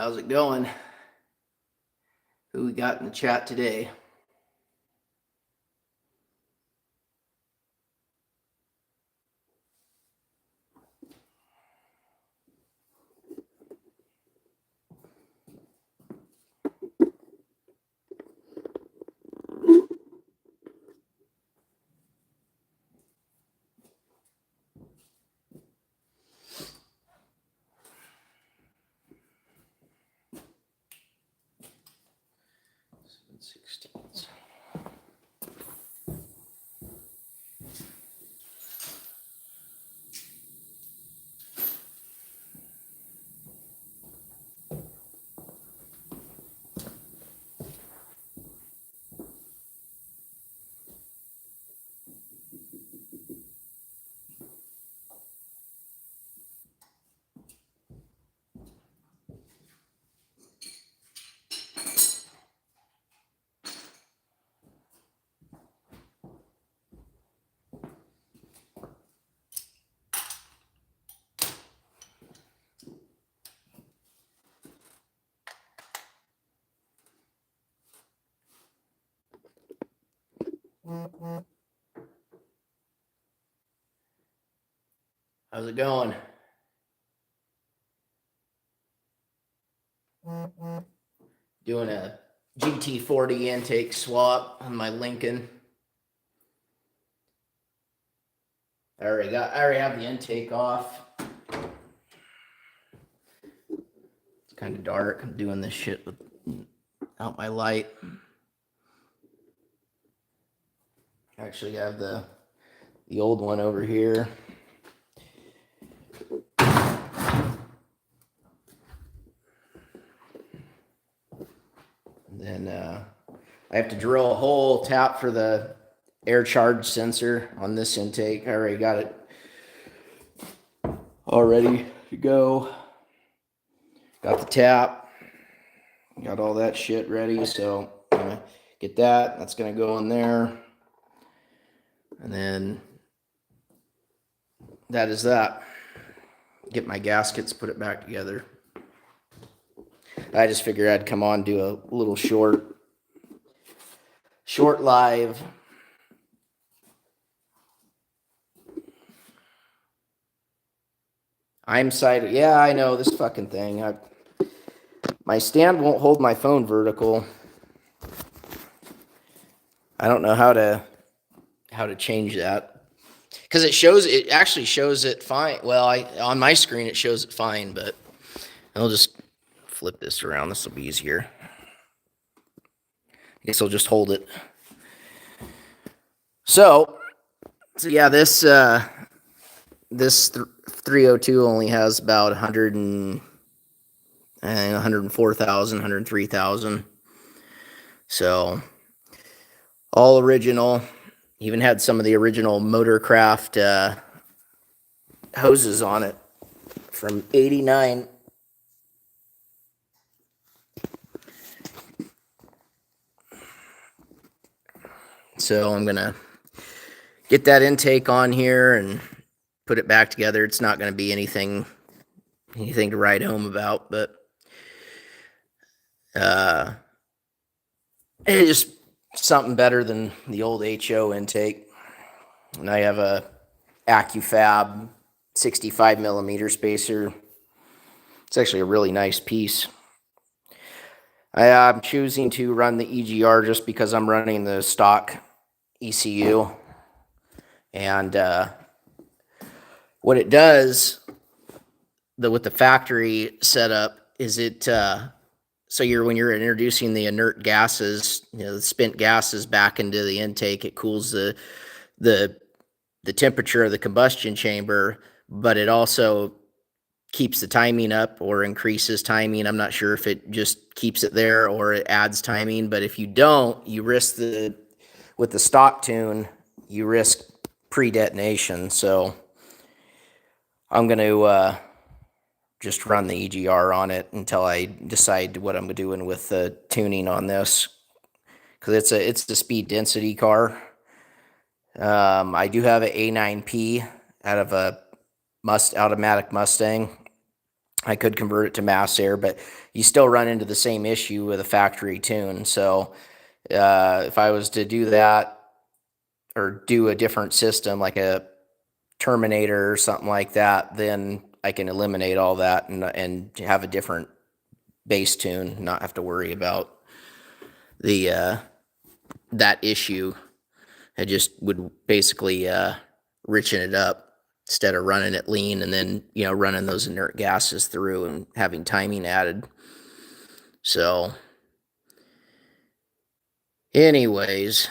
How's it going? Who we got in the chat today? How's it going? Doing a GT40 intake swap on my Lincoln. I already have the intake off. It's kind of dark. I'm doing this shit without my light. Actually, I have the old one over here. And then I have to drill a hole, tap for the air charge sensor on this intake. I already got it all ready to go. Got the tap, got all that shit ready. So I'm gonna get that. That's gonna go in there. And then that is that. Get my gaskets, put it back together. I just figured I'd come on, do a little short live. I'm sighted. Yeah, I know this fucking thing. My stand won't hold my phone vertical. I don't know how to change that, because it actually shows it fine. Well, on my screen it shows it fine, but I'll just flip this around. This will be easier. I guess I'll just hold it. So yeah, this 302 only has about 104,000, 103,000. So all original. Even had some of the original Motorcraft hoses on it from '89. So I'm gonna get that intake on here and put it back together. It's not going to be anything to write home about, but it's just something better than the old HO intake. And I have a AccuFab 65 millimeter spacer. It's actually a really nice piece. I'm choosing to run the EGR just because I'm running the stock ECU. And what it does with the factory setup is so when you're introducing the inert gases, the spent gases back into the intake, it cools the temperature of the combustion chamber, but it also keeps the timing up or increases timing. I'm not sure if it just keeps it there or it adds timing, but if you don't, you risk with the stock tune, you risk pre-detonation. So I'm going to just run the EGR on it until I decide what I'm doing with the tuning on this, because it's the speed density car. I do have an A9P out of a automatic Mustang, I could convert it to mass air, but you still run into the same issue with a factory tune. So if I was to do that or do a different system like a Terminator or something like that, then I can eliminate all that and have a different bass tune, not have to worry about the that issue. I just would basically richen it up instead of running it lean and then running those inert gases through and having timing added. So, anyways,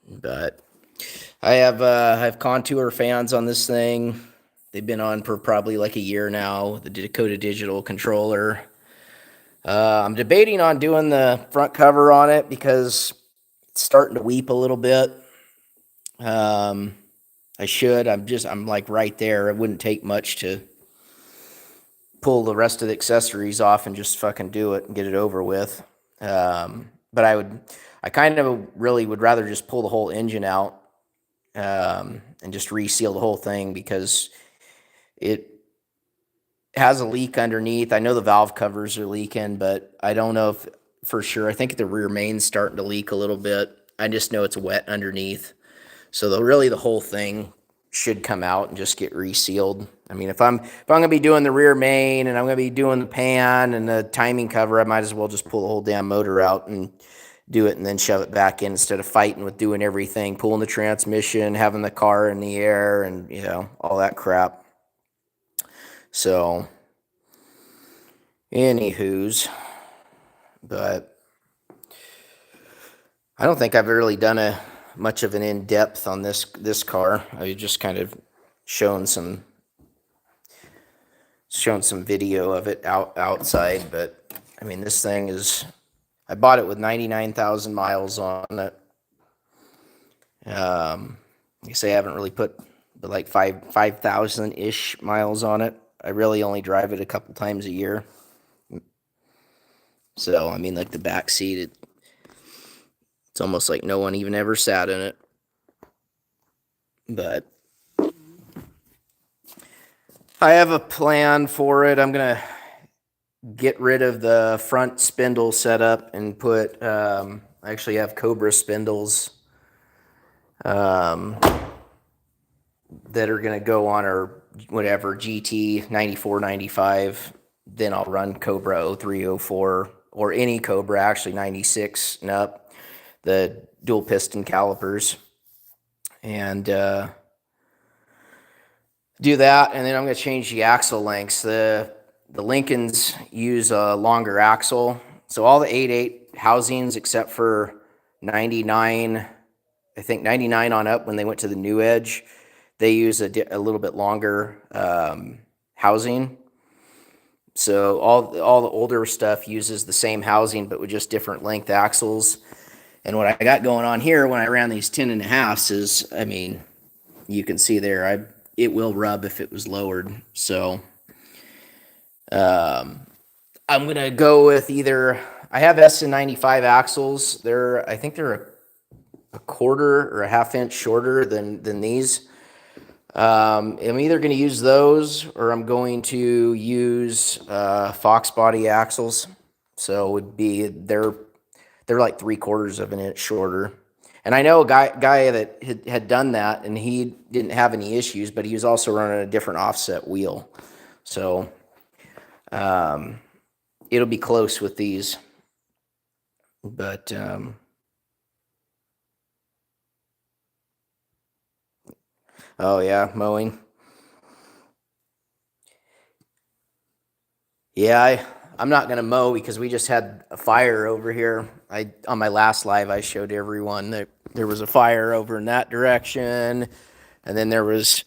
but I have contour fans on this thing. They've been on for probably like a year now. The Dakota Digital controller. I'm debating on doing the front cover on it because it's starting to weep a little bit. I should. I'm like right there. It wouldn't take much to pull the rest of the accessories off and just fucking do it and get it over with. But I kind of really would rather just pull the whole engine out and just reseal the whole thing because it has a leak underneath. I know the valve covers are leaking, but I don't know if for sure. I think the rear main's starting to leak a little bit. I just know it's wet underneath. So the whole thing should come out and just get resealed. I mean, if I'm gonna be doing the rear main and I'm gonna be doing the pan and the timing cover, I might as well just pull the whole damn motor out and do it and then shove it back in instead of fighting with doing everything, pulling the transmission, having the car in the air, and all that crap. So, anywho's, but I don't think I've really done much of an in-depth on this car. I just kind of shown some video of it outside, but I mean this thing I bought it with 99,000 miles on it. I say I haven't really put but like 5,000 ish miles on it. I really only drive it a couple times a year. So I mean, like the back seat, it's almost like no one even ever sat in it. But I have a plan for it. I'm gonna get rid of the front spindle setup and put. I actually have Cobra spindles that are gonna go on our whatever GT 94, 95. Then I'll run Cobra 03, 04 or any Cobra, actually 96 and up. The dual piston calipers and do that, and then I'm going to change the axle lengths. The Lincolns use a longer axle, so all the 8.8 housings except for 99, I think 99 on up when they went to the new edge, they use a little bit longer housing. So all the older stuff uses the same housing but with just different length axles. And what I got going on here when I ran these 10.5s is, I mean, you can see there, it will rub if it was lowered. So I'm going to go with either, I have SN95 axles. I think they're a quarter or a half inch shorter than these. I'm either going to use those or I'm going to use Fox body axles. So it would be, they're like 3/4 of an inch shorter. And I know a guy that had done that and he didn't have any issues, but he was also running a different offset wheel. So it'll be close with these. But oh yeah, mowing. Yeah, I'm not going to mow because we just had a fire over here. On my last live, I showed everyone that there was a fire over in that direction, and then there was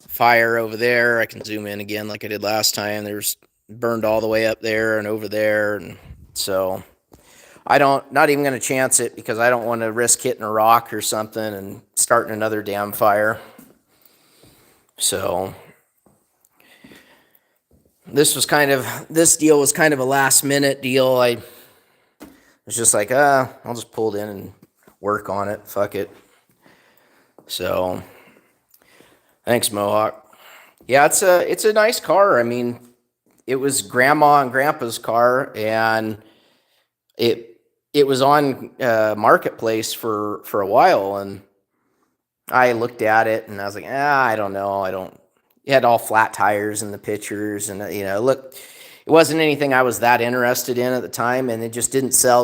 fire over there. I can zoom in again like I did last time. There's burned all the way up there and over there, and so not even going to chance it because I don't want to risk hitting a rock or something and starting another damn fire. So this deal was kind of a last minute deal. I was just like, I'll just pull it in and work on it. Fuck it. So thanks, Mohawk. Yeah, it's a nice car. I mean, it was grandma and grandpa's car, and it was on marketplace for a while, and I looked at it and I was like, I don't know, I don't. It had all flat tires in the pictures, and look, it wasn't anything I was that interested in at the time, and it just didn't sell.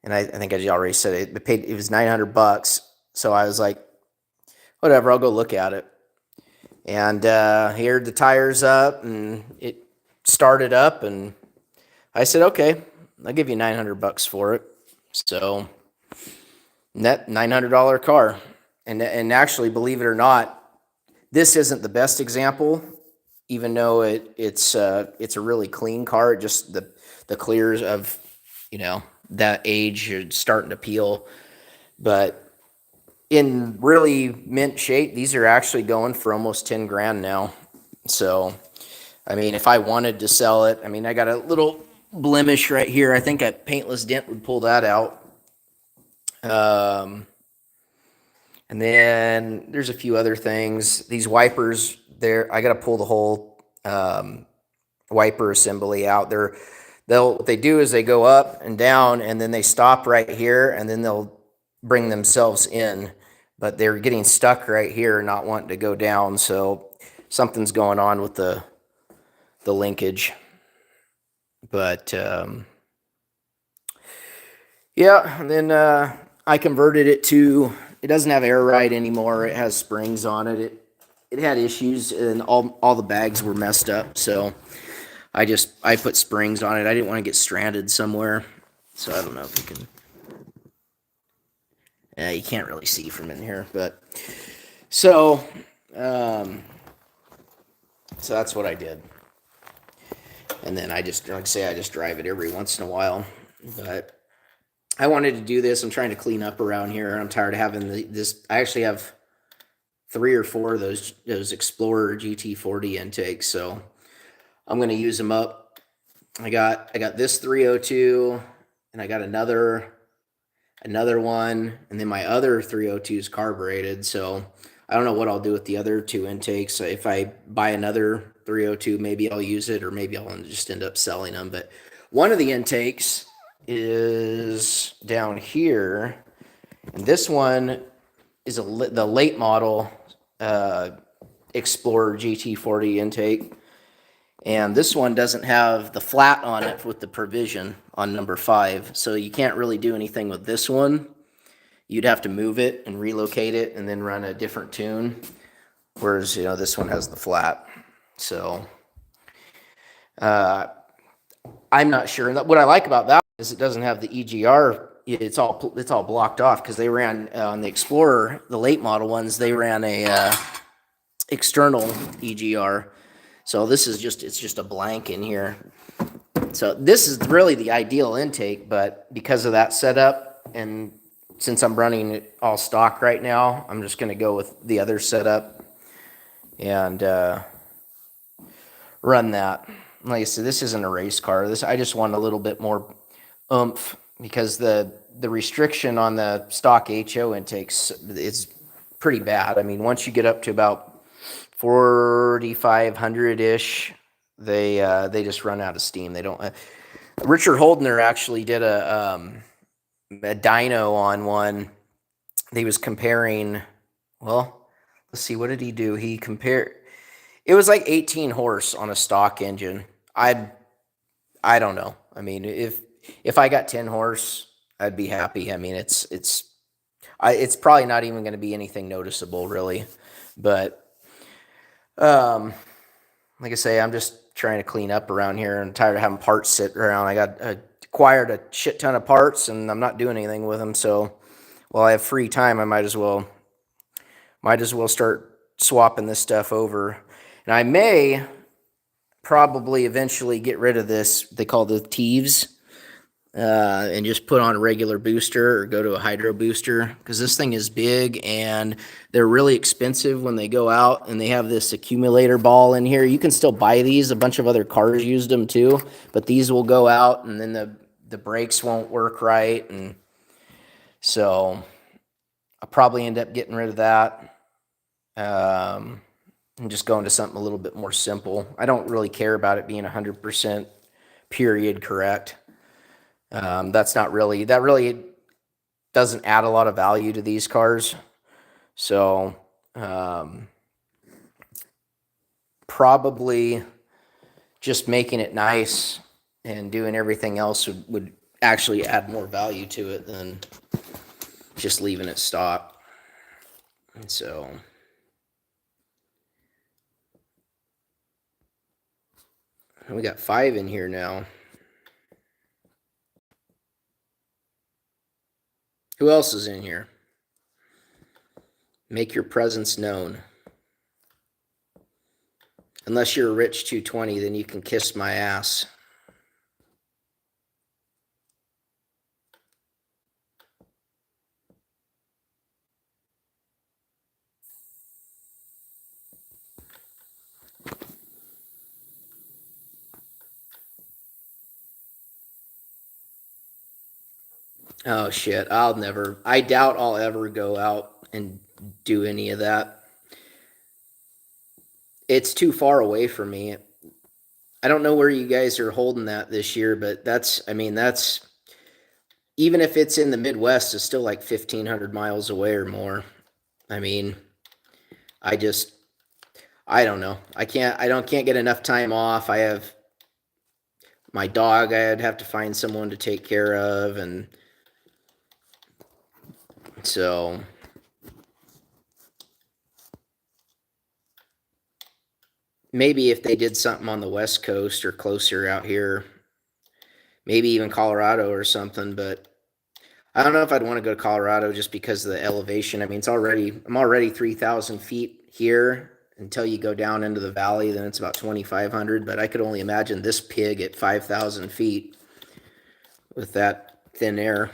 And I think I already said it was $900, so I was like, whatever, I'll go look at it. And heard the tires up, and it started up, and I said, okay, I'll give you $900 for it. So net $900 car. And actually, believe it or not, this isn't the best example, even though it's a really clean car. It just the clears of that age are starting to peel, but in really mint shape, these are actually going for almost 10 grand now. So, I mean, if I wanted to sell it, I mean, I got a little blemish right here. I think a paintless dent would pull that out. And then there's a few other things. These wipers there, I got to pull the whole wiper assembly out. What they do is they go up and down, and then they stop right here, and then they'll bring themselves in. But they're getting stuck right here, not wanting to go down. So something's going on with the linkage. But yeah, and then I converted it to, it doesn't have air ride anymore. It has springs on it. It had issues, and all the bags were messed up. So I put springs on it. I didn't want to get stranded somewhere. So I don't know if you can. You can't really see from in here, but so that's what I did. And then I just drive it every once in a while. But I wanted to do this. I'm trying to clean up around here, and I'm tired of having this. I actually have 3 or 4 of those Explorer GT40 intakes, so I'm going to use them up. I got this 302, and I got another one, and then my other 302 is carbureted, so I don't know what I'll do with the other 2 intakes. So if I buy another 302, maybe I'll use it, or maybe I'll just end up selling them. But one of the intakes is down here, and this one is the late model Explorer GT40 intake. And this one doesn't have the flat on it with the provision on number 5. So you can't really do anything with this one. You'd have to move it and relocate it and then run a different tune. Whereas, this one has the flat. So I'm not sure. What I like about that is it doesn't have the EGR. It's all blocked off, because they ran on the Explorer, the late model ones, they ran a external EGR. So this is just a blank in here. So this is really the ideal intake, but because of that setup, and since I'm running it all stock right now, I'm just going to go with the other setup and run that. Like I said, this isn't a race car. I just want a little bit more oomph, because the restriction on the stock HO intakes is pretty bad. I mean, once you get up to about 4,500-ish, they just run out of steam. They don't. Richard Holdner actually did a dyno on one. He was comparing. Well, let's see, what did he do? He compared. It was like 18 horse on a stock engine. I don't know. I mean, if I got 10 horse, I'd be happy. I mean, it's probably not even going to be anything noticeable, really, but. Like I say, I'm just trying to clean up around here. I'm tired of having parts sit around. I acquired a shit ton of parts, and I'm not doing anything with them. So while I have free time, I might as well start swapping this stuff over. And I may probably eventually get rid of this. They call the Teeves. And just put on a regular booster or go to a hydro booster, because this thing is big and they're really expensive when they go out, and they have this accumulator ball in here. You can still buy these. A bunch of other cars used them too, but these will go out, and then the brakes won't work right, and so I'll probably end up getting rid of that. and just go into something a little bit more simple. I don't really care about it being 100% period correct. That really doesn't add a lot of value to these cars. So probably just making it nice and doing everything else would actually add more value to it than just leaving it stock. And so we got 5 in here now. Who else is in here? Make your presence known. Unless you're a rich 220, then you can kiss my ass. Oh shit, I doubt I'll ever go out and do any of that. It's too far away from me. I don't know where you guys are holding that this year, but that's even if it's in the Midwest, it's still like 1,500 miles away or more. I mean, I just, I don't know. Can't get enough time off. I have my dog I'd have to find someone to take care of. And so maybe if they did something on the West Coast or closer out here, maybe even Colorado or something, but I don't know if I'd want to go to Colorado just because of the elevation. I mean, I'm already 3,000 feet here. Until you go down into the valley, then it's about 2,500. But I could only imagine this pig at 5,000 feet with that thin air.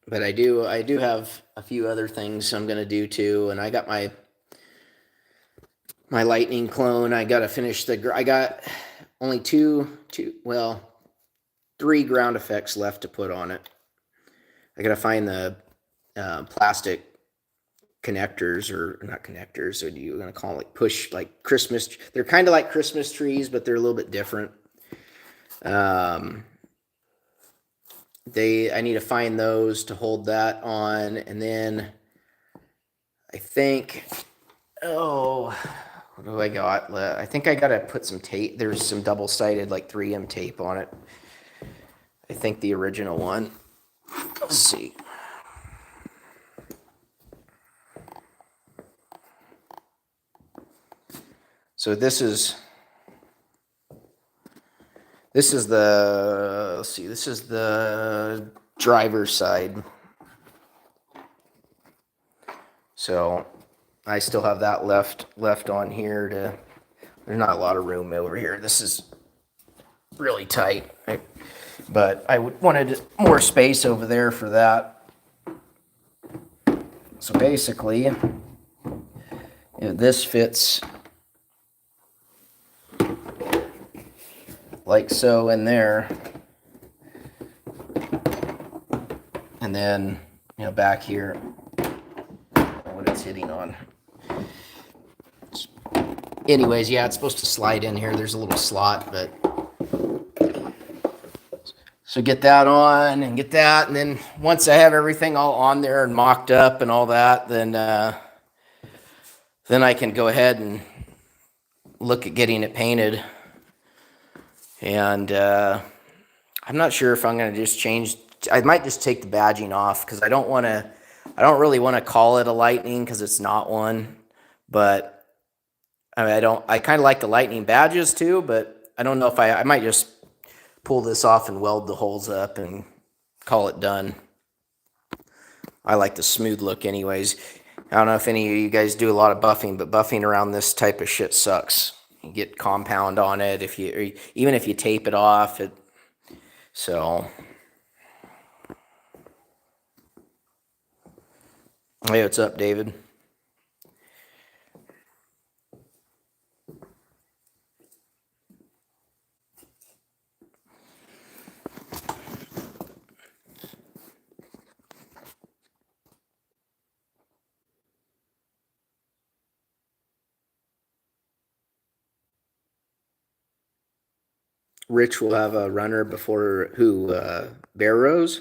But I do have a few other things I'm going to do too. And I got my lightning clone. I got to finish I got only three ground effects left to put on it. I got to find the plastic connectors, or not connectors, or do you going to call it like push, like Christmas? They're kind of like Christmas trees, but they're a little bit different. I need to find those to hold that on, and then I think, what do I got? I think I gotta put some tape. There's some double-sided like 3M tape on it. I think the original one. Let's see. So this is the, let's see, this is the driver's side. So I still have that left on here. There's not a lot of room over here. This is really tight, but I wanted more space over there for that. So basically, this fits like so in there, and then back here, what it's hitting on. Anyways, yeah, it's supposed to slide in here. There's a little slot, but so get that on and get that, and then once I have everything all on there and mocked up and all that, then I can go ahead and look at getting it painted. And I'm not sure if I'm going to just change. I might just take the badging off because I don't really want to call it a Lightning because it's not one. But I kind of like the Lightning badges too, but I don't know if I might just pull this off and weld the holes up and call it done. I like the smooth look anyways. I don't know if any of you guys do a lot of buffing, but buffing around this type of shit sucks. You get compound on it even if you tape it off. So hey, what's up, David? Rich will have a runner before who? Bear Rose?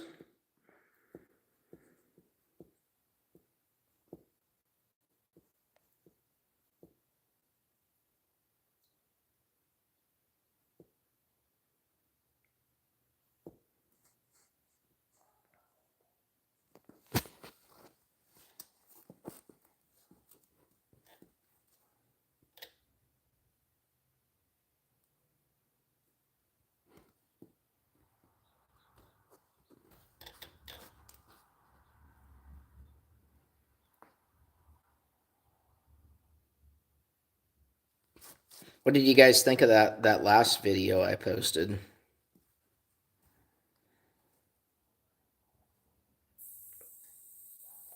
What did you guys think of that last video I posted?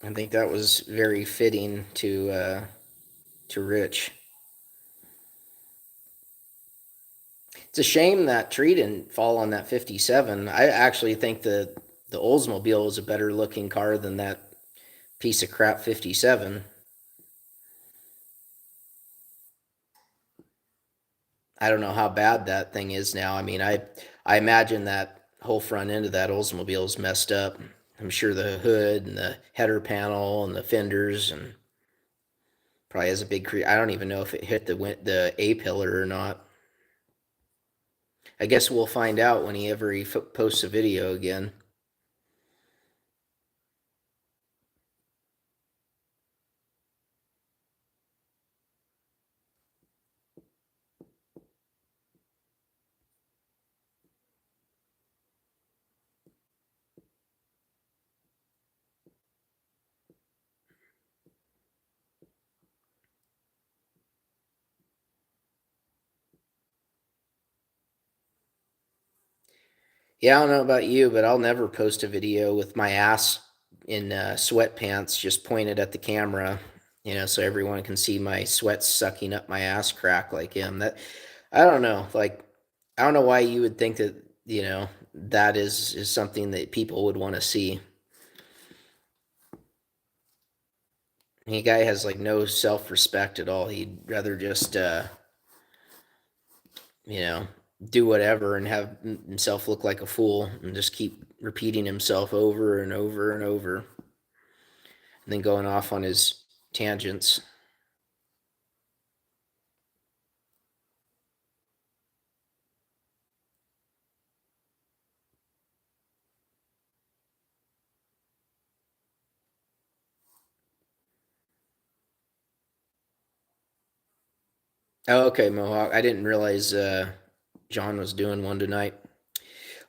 I think that was very fitting to Rich. It's a shame that tree didn't fall on that 57. I actually think the Oldsmobile is a better looking car than that piece of crap 57. I don't know how bad that thing is now. I mean, I imagine that whole front end of that Oldsmobile is messed up. I'm sure the hood and the header panel and the fenders and probably has a big I don't even know if it hit the A pillar or not. I guess we'll find out when he posts a video again. Yeah, I don't know about you, but I'll never post a video with my ass in sweatpants just pointed at the camera, so everyone can see my sweat sucking up my ass crack like him. That I don't know, like I don't know why you would think that, that is something that people would want to see. The guy has like no self-respect at all. He'd rather just you know, do whatever and have himself look like a fool and just keep repeating himself over and over and over and then going off on his tangents. Oh, okay, Mohawk. I didn't realize John was doing one tonight.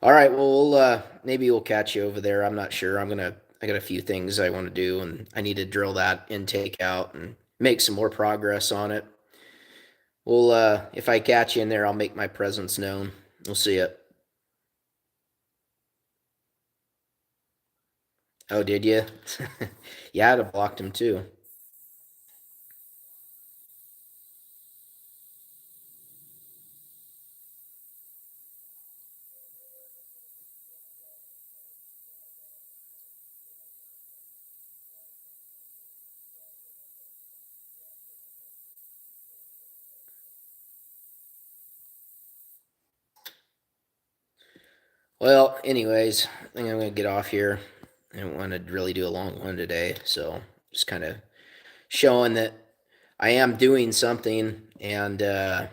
All right, well, maybe we'll catch you over there. I'm not sure. I got a few things I want to do, and I need to drill that intake out and make some more progress on it. Well, if I catch you in there, I'll make my presence known. We'll see you. Oh, did you? Yeah, I'd have blocked him too. Well, anyways, I think I'm gonna get off here. I don't want to really do a long one today, so just kind of showing that I am doing something, and because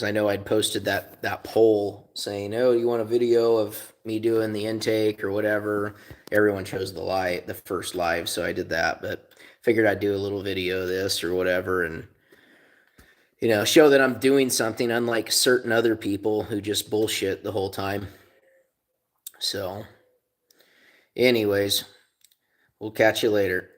I know I'd posted that poll saying, "Oh, you want a video of me doing the intake or whatever?" Everyone chose the first live, so I did that. But figured I'd do a little video of this or whatever, and show that I'm doing something, unlike certain other people who just bullshit the whole time. So, anyways, we'll catch you later.